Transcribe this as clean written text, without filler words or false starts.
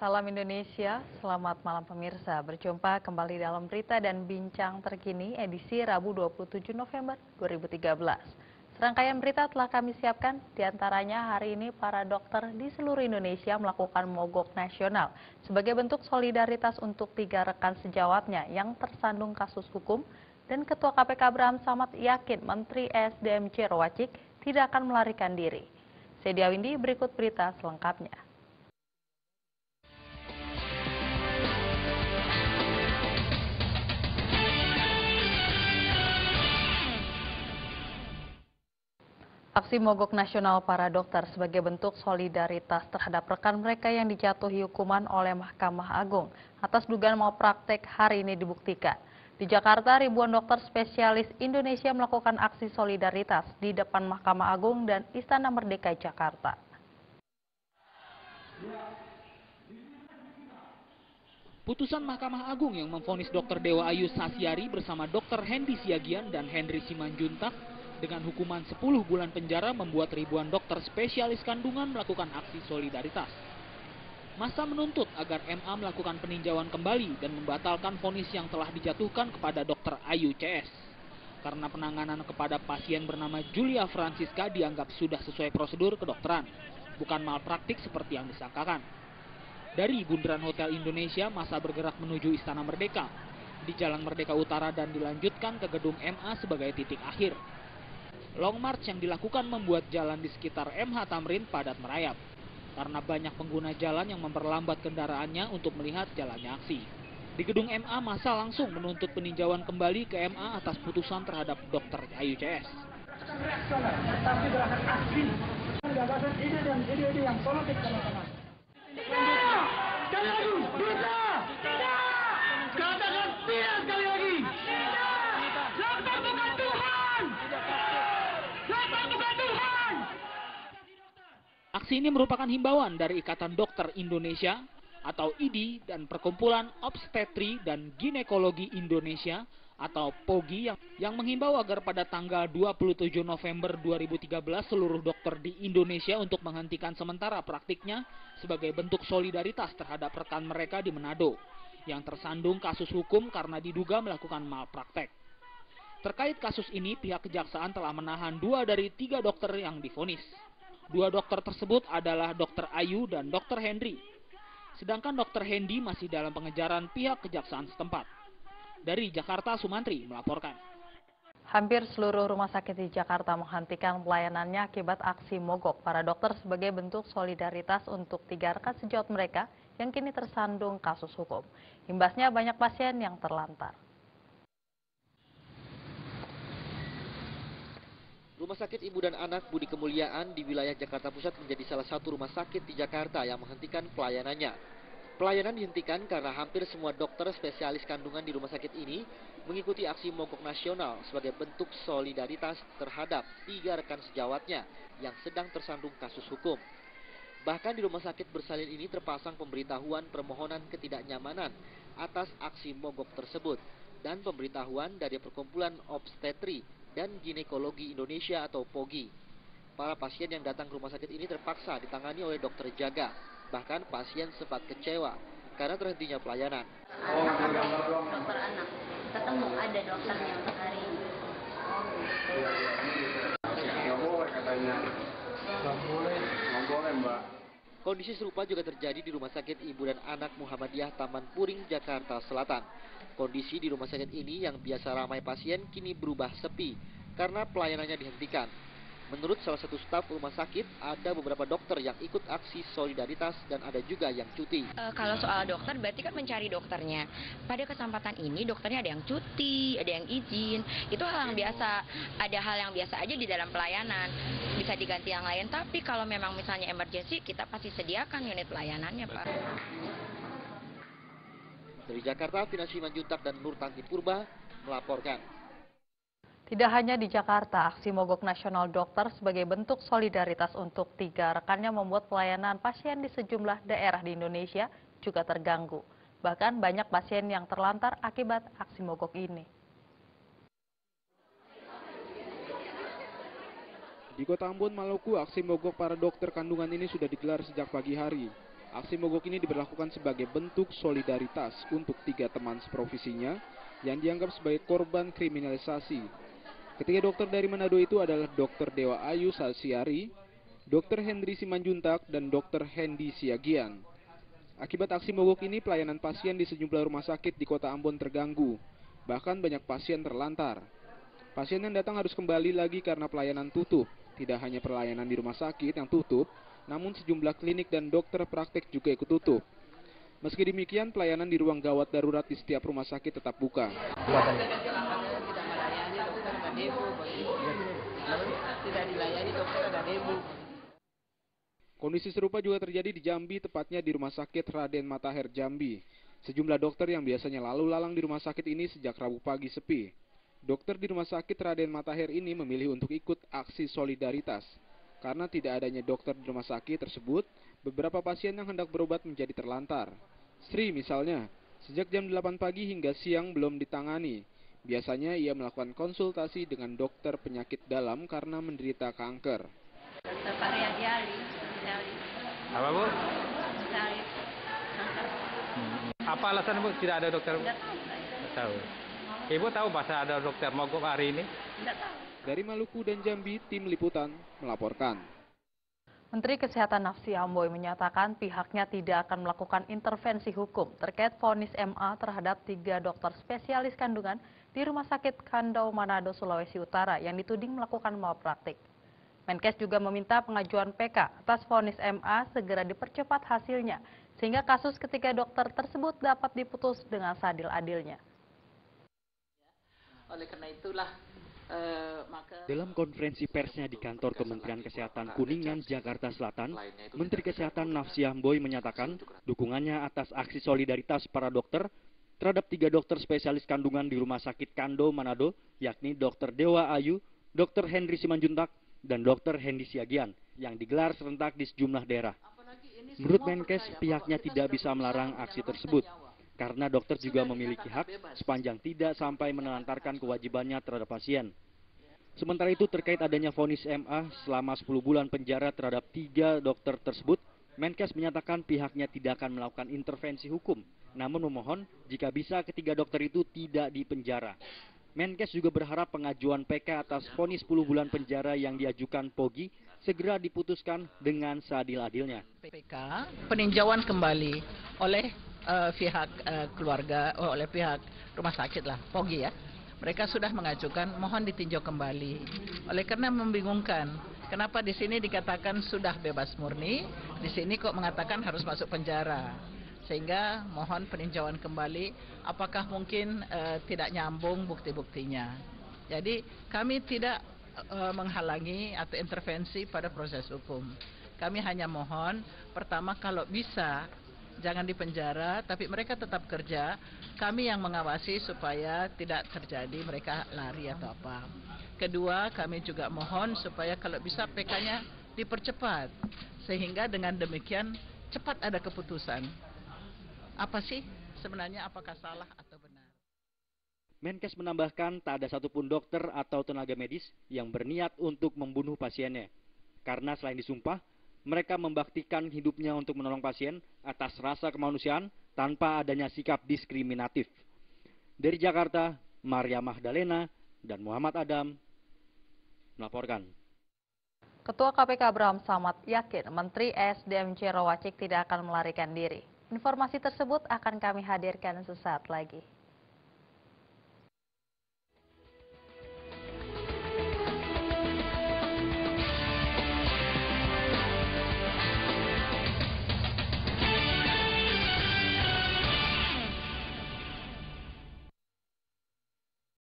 Salam Indonesia, selamat malam pemirsa. Berjumpa kembali dalam berita dan bincang terkini edisi Rabu 27 November 2013. Serangkaian berita telah kami siapkan, diantaranya hari ini para dokter di seluruh Indonesia melakukan mogok nasional sebagai bentuk solidaritas untuk 3 rekan sejawatnya yang tersandung kasus hukum, dan Ketua KPK Abraham Samad yakin Menteri SDM Rawacik tidak akan melarikan diri. Sedia Windy, berikut berita selengkapnya. Aksi mogok nasional para dokter sebagai bentuk solidaritas terhadap rekan mereka yang dijatuhi hukuman oleh Mahkamah Agung atas dugaan malpraktek hari ini dibuktikan. Di Jakarta, ribuan dokter spesialis Indonesia melakukan aksi solidaritas di depan Mahkamah Agung dan Istana Merdeka Jakarta. Putusan Mahkamah Agung yang memvonis Dr. Dewa Ayu Sasyari bersama Dr. Hendy Siagian dan Henry Simanjuntak dengan hukuman 10 bulan penjara membuat ribuan dokter spesialis kandungan melakukan aksi solidaritas. Massa menuntut agar MA melakukan peninjauan kembali dan membatalkan vonis yang telah dijatuhkan kepada Dr. Ayu CS. Karena penanganan kepada pasien bernama Julia Francisca dianggap sudah sesuai prosedur kedokteran, bukan malpraktik seperti yang disangkakan. Dari Bundaran Hotel Indonesia, massa bergerak menuju Istana Merdeka, di Jalan Merdeka Utara dan dilanjutkan ke gedung MA sebagai titik akhir. Long March yang dilakukan membuat jalan di sekitar MH Tamrin padat merayap, karena banyak pengguna jalan yang memperlambat kendaraannya untuk melihat jalannya aksi. Di gedung MA, massa langsung menuntut peninjauan kembali ke MA atas putusan terhadap Dr. Ayu CS. Tapi gerakan aksi, gagasan ide dan ide-ide yang solutif teman-teman. Sekali lagi, bisa! Katakan tidak sekali lagi! Dokter bukan Tuhan! Dokter bukan Tuhan! Aksi ini merupakan himbauan dari Ikatan Dokter Indonesia atau IDI dan Perkumpulan Obstetri dan Ginekologi Indonesia atau POGI yang menghimbau agar pada tanggal 27 November 2013 seluruh dokter di Indonesia untuk menghentikan sementara praktiknya sebagai bentuk solidaritas terhadap rekan mereka di Manado yang tersandung kasus hukum karena diduga melakukan malpraktek. Terkait kasus ini, pihak kejaksaan telah menahan 2 dari 3 dokter yang divonis. 2 dokter tersebut adalah Dr. Ayu dan Dr. Henry. Sedangkan Dr. Hendy masih dalam pengejaran pihak kejaksaan setempat. Dari Jakarta, Sumantri melaporkan. Hampir seluruh rumah sakit di Jakarta menghentikan pelayanannya akibat aksi mogok para dokter sebagai bentuk solidaritas untuk 3 rekan sejawat mereka yang kini tersandung kasus hukum. Imbasnya banyak pasien yang terlantar. Rumah Sakit Ibu dan Anak Budi Kemuliaan di wilayah Jakarta Pusat menjadi salah satu rumah sakit di Jakarta yang menghentikan pelayanannya. Pelayanan dihentikan karena hampir semua dokter spesialis kandungan di rumah sakit ini mengikuti aksi mogok nasional sebagai bentuk solidaritas terhadap 3 rekan sejawatnya yang sedang tersandung kasus hukum. Bahkan di rumah sakit bersalin ini terpasang pemberitahuan permohonan ketidaknyamanan atas aksi mogok tersebut dan pemberitahuan dari Perkumpulan Obstetri dan Ginekologi Indonesia atau POGI. Para pasien yang datang ke rumah sakit ini terpaksa ditangani oleh dokter jaga. Bahkan pasien sempat kecewa karena terhentinya pelayanan. Dokter anak, ketemu ada dokternya untuk hari ini. Nggak boleh katanya. Nggak boleh Mbak. Kondisi serupa juga terjadi di Rumah Sakit Ibu dan Anak Muhammadiyah Taman Puring, Jakarta Selatan. Kondisi di rumah sakit ini yang biasa ramai pasien kini berubah sepi karena pelayanannya dihentikan. Menurut salah satu staf rumah sakit, ada beberapa dokter yang ikut aksi solidaritas dan ada juga yang cuti. Kalau soal dokter, berarti kan mencari dokternya. Pada kesempatan ini, dokternya ada yang cuti, ada yang izin. Itu hal yang biasa. Ada hal yang biasa aja di dalam pelayanan. Bisa diganti yang lain, tapi kalau memang misalnya emergency, kita pasti sediakan unit pelayanannya, Pak. Dari Jakarta, Finasi Manjuntak dan Nur Tanti Purba melaporkan. Tidak hanya di Jakarta, aksi mogok nasional dokter sebagai bentuk solidaritas untuk 3 rekannya membuat pelayanan pasien di sejumlah daerah di Indonesia juga terganggu. Bahkan banyak pasien yang terlantar akibat aksi mogok ini. Di Kota Ambon, Maluku, aksi mogok para dokter kandungan ini sudah digelar sejak pagi hari. Aksi mogok ini diberlakukan sebagai bentuk solidaritas untuk 3 teman seprofesinya yang dianggap sebagai korban kriminalisasi. Ketiga dokter dari Manado itu adalah Dr. Dewa Ayu Sasiari, Dr. Henry Simanjuntak, dan Dr. Hendy Siagian. Akibat aksi mogok ini, pelayanan pasien di sejumlah rumah sakit di kota Ambon terganggu. Bahkan banyak pasien terlantar. Pasien yang datang harus kembali lagi karena pelayanan tutup. Tidak hanya pelayanan di rumah sakit yang tutup, namun sejumlah klinik dan dokter praktek juga ikut tutup. Meski demikian, pelayanan di ruang gawat darurat di setiap rumah sakit tetap buka. Kondisi serupa juga terjadi di Jambi, tepatnya di Rumah Sakit Raden Matahir Jambi. Sejumlah dokter yang biasanya lalu lalang di rumah sakit ini sejak Rabu pagi sepi. Dokter di Rumah Sakit Raden Matahir ini memilih untuk ikut aksi solidaritas. Karena tidak adanya dokter di rumah sakit tersebut, beberapa pasien yang hendak berobat menjadi terlantar. Sri misalnya, sejak jam 8 pagi hingga siang belum ditangani. Biasanya ia melakukan konsultasi dengan dokter penyakit dalam karena menderita kanker. Apa Bu? Apa alasan Bu tidak ada dokter? Tidak tahu. Ibu tahu bahasa ada dokter mogok hari ini? Tidak tahu. Dari Maluku dan Jambi, tim liputan melaporkan. Menteri Kesehatan Nafsi Amboy menyatakan pihaknya tidak akan melakukan intervensi hukum terkait vonis MA terhadap 3 dokter spesialis kandungan di Rumah Sakit Kandau Manado, Sulawesi Utara yang dituding melakukan malpraktik. Menkes juga meminta pengajuan PK atas vonis MA segera dipercepat hasilnya, sehingga kasus ketiga dokter tersebut dapat diputus dengan seadil-adilnya. Oleh karena itulah dalam konferensi persnya di kantor Kementerian Kesehatan Kuningan, Jakarta Selatan, Menteri Kesehatan Nafsi Amboy menyatakan dukungannya atas aksi solidaritas para dokter terhadap 3 dokter spesialis kandungan di Rumah Sakit Kando Manado, yakni Dr. Dewa Ayu, Dr. Henry Simanjuntak, dan Dr. Hendy Siagian, yang digelar serentak di sejumlah daerah. Menurut Menkes, pihaknya tidak bisa melarang aksi tersebut, karena dokter juga memiliki hak sepanjang tidak sampai menelantarkan kewajibannya terhadap pasien. Sementara itu, terkait adanya vonis MA selama 10 bulan penjara terhadap 3 dokter tersebut, Menkes menyatakan pihaknya tidak akan melakukan intervensi hukum, namun memohon jika bisa ketiga dokter itu tidak dipenjara. Menkes juga berharap pengajuan PK atas vonis 10 bulan penjara yang diajukan Pogi segera diputuskan dengan seadil-adilnya. PK peninjauan kembali oleh pihak keluarga, oleh pihak rumah sakit lah, Pogi ya. Mereka sudah mengajukan mohon ditinjau kembali. Oleh karena membingungkan, kenapa di sini dikatakan sudah bebas murni, di sini kok mengatakan harus masuk penjara. Sehingga mohon peninjauan kembali, apakah mungkin tidak nyambung bukti-buktinya. Jadi kami tidak menghalangi atau intervensi pada proses hukum. Kami hanya mohon, pertama kalau bisa jangan dipenjara, tapi mereka tetap kerja. Kami yang mengawasi supaya tidak terjadi mereka lari atau apa. Kedua, kami juga mohon supaya kalau bisa PK-nya dipercepat, sehingga dengan demikian cepat ada keputusan. Apa sih sebenarnya, apakah salah atau benar? Menkes menambahkan tak ada satupun dokter atau tenaga medis yang berniat untuk membunuh pasiennya. Karena selain disumpah, mereka membaktikan hidupnya untuk menolong pasien atas rasa kemanusiaan tanpa adanya sikap diskriminatif. Dari Jakarta, Maria Magdalena dan Muhammad Adam melaporkan. Ketua KPK Abraham Samad yakin Menteri ESDM Jero Wacik tidak akan melarikan diri. Informasi tersebut akan kami hadirkan sesaat lagi.